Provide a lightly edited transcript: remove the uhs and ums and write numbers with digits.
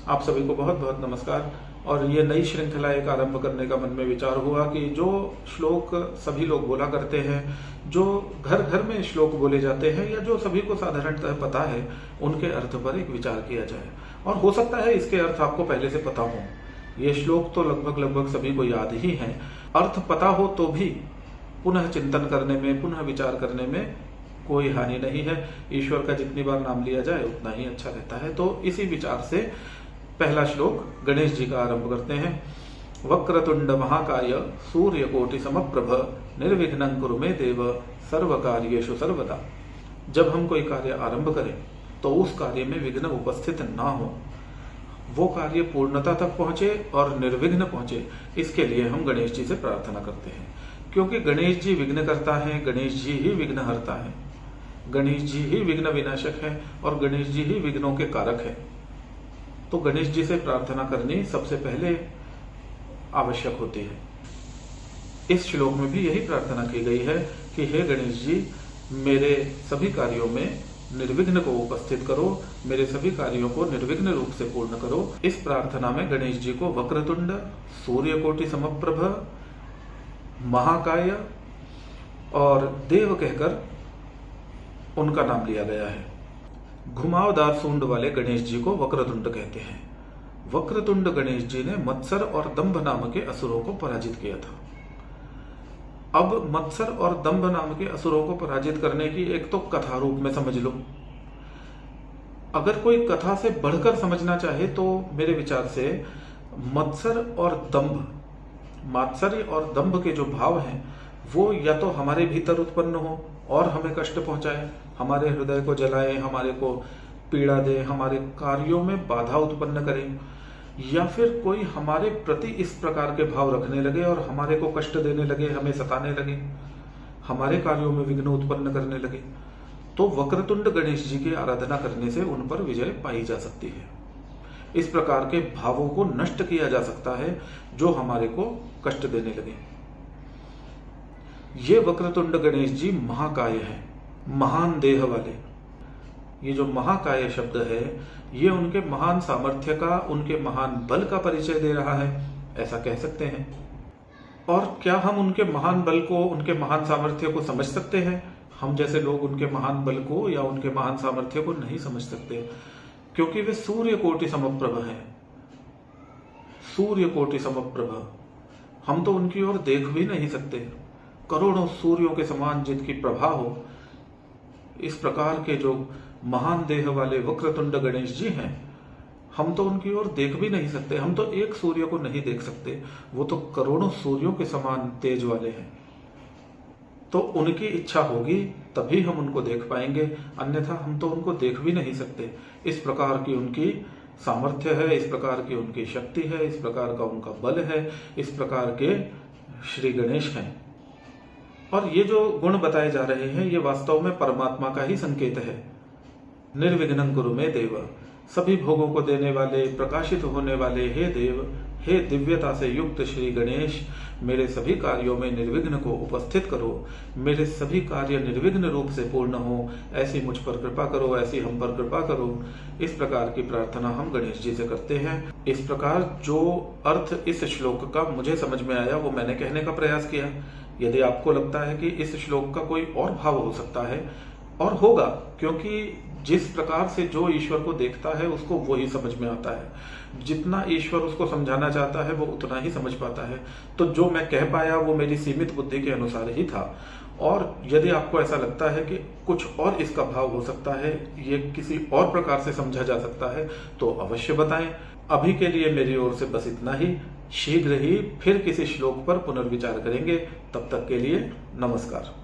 आप सभी को बहुत बहुत नमस्कार। और ये नई श्रृंखला एक आरंभ करने का मन में विचार हुआ कि जो श्लोक सभी लोग बोला करते हैं, जो घर घर में श्लोक बोले जाते हैं या जो सभी को साधारणतः पता है, उनके अर्थ पर एक विचार किया जाए। और हो सकता है इसके अर्थ आपको पहले से पता हो। ये श्लोक तो लगभग सभी को याद ही हैं। अर्थ पता हो तो भी पुनः चिंतन करने में, पुनः विचार करने में कोई हानि नहीं है। ईश्वर का जितनी बार नाम लिया जाए उतना ही अच्छा रहता है। तो इसी विचार से पहला श्लोक गणेश जी का आरंभ करते हैं। वक्रतुंड महाकाय सूर्यकोटि समप्रभ निर्विघ्नं कुरु मे देव सर्व कार्येषु सर्वदा। जब हम कोई कार्य आरंभ करें तो उस कार्य में विघ्न उपस्थित ना हो, वो कार्य पूर्णता तक पहुंचे और निर्विघ्न पहुंचे, इसके लिए हम गणेश जी से प्रार्थना करते हैं। क्योंकि गणेश जी विघ्न करता है, गणेश जी ही विघ्न हरता है, गणेश जी ही विघ्न विनाशक है और गणेश जी ही विघ्नों के कारक है। तो गणेश जी से प्रार्थना करनी सबसे पहले आवश्यक होती है। इस श्लोक में भी यही प्रार्थना की गई है कि हे गणेश जी, मेरे सभी कार्यों में निर्विघ्न को उपस्थित करो, मेरे सभी कार्यों को निर्विघ्न रूप से पूर्ण करो। इस प्रार्थना में गणेश जी को वक्रतुंड, सूर्यकोटि समप्रभ, महाकाय और देव कहकर उनका नाम लिया गया है। घुमावदार सूंड वाले गणेश जी को वक्रतुंड कहते हैं। वक्रतुंड गणेश जी ने मत्सर और दंभ नाम के असुरों को पराजित किया था। अब मत्सर और दंभ नाम के असुरों को पराजित करने की एक तो कथा रूप में समझ लो। अगर कोई कथा से बढ़कर समझना चाहे तो मेरे विचार से मत्सर और दंभ, मात्सर्य और दंभ के जो भाव हैं वो या तो हमारे भीतर उत्पन्न हो और हमें कष्ट पहुंचाए, हमारे हृदय को जलाए, हमारे को पीड़ा दे, हमारे कार्यों में बाधा उत्पन्न करे, या फिर कोई हमारे प्रति इस प्रकार के भाव रखने लगे और हमारे को कष्ट देने लगे, हमें सताने लगे, हमारे कार्यों में विघ्न उत्पन्न करने लगे। तो वक्रतुंड गणेश जी की आराधना करने से उन पर विजय पाई जा सकती है। इस प्रकार के भावों को नष्ट किया जा सकता है जो हमारे को कष्ट देने लगे। ये वक्रतुंड गणेश जी महाकाय है, महान देह वाले। ये जो महाकाय शब्द है ये उनके महान सामर्थ्य का, उनके महान बल का परिचय दे रहा है, ऐसा कह सकते हैं। और क्या हम उनके महान बल को, उनके महान सामर्थ्य को समझ सकते हैं? हम जैसे लोग उनके महान बल को या उनके महान सामर्थ्य को नहीं समझ सकते, क्योंकि वे सूर्य कोटि समप्रभ है। सूर्य कोटि समप्रभ, हम तो उनकी ओर देख भी नहीं सकते। करोड़ों सूर्यों के समान जिनकी प्रभा हो, इस प्रकार के जो महान देह वाले वक्रतुंड गणेश जी हैं, हम तो उनकी ओर देख भी नहीं सकते। हम तो एक सूर्य को नहीं देख सकते, वो तो करोड़ों सूर्यों के समान तेज वाले हैं। तो उनकी इच्छा होगी तभी हम उनको देख पाएंगे, अन्यथा हम तो उनको देख भी नहीं सकते। इस प्रकार की उनकी सामर्थ्य है, इस प्रकार की उनकी शक्ति है, इस प्रकार का उनका बल है, इस प्रकार के श्री गणेश हैं। और ये जो गुण बताए जा रहे हैं ये वास्तव में परमात्मा का ही संकेत है। निर्विघ्नं कुरु मे देव, सभी भोगों को देने वाले, प्रकाशित होने वाले हे देव, हे दिव्यता से युक्त श्री गणेश, मेरे सभी कार्यों में निर्विघ्न को उपस्थित करो, मेरे सभी कार्य निर्विघ्न रूप से पूर्ण हो, ऐसी मुझ पर कृपा करो, ऐसी हम पर कृपा करो। इस प्रकार की प्रार्थना हम गणेश जी से करते हैं। इस प्रकार जो अर्थ इस श्लोक का मुझे समझ में आया वो मैंने कहने का प्रयास किया। यदि आपको लगता है कि इस श्लोक का कोई और भाव हो सकता है, और होगा, क्योंकि जिस प्रकार से जो ईश्वर को देखता है उसको वो ही समझ में आता है। जितना ईश्वर उसको समझाना चाहता है वो उतना ही समझ पाता है। तो जो मैं कह पाया वो मेरी सीमित बुद्धि के अनुसार ही था। और यदि आपको ऐसा लगता है कि कुछ और इसका भाव हो सकता है, ये किसी और प्रकार से समझा जा सकता है, तो अवश्य बताएं। अभी के लिए मेरी ओर से बस इतना ही। शीघ्र ही फिर किसी श्लोक पर पुनर्विचार करेंगे। तब तक के लिए नमस्कार।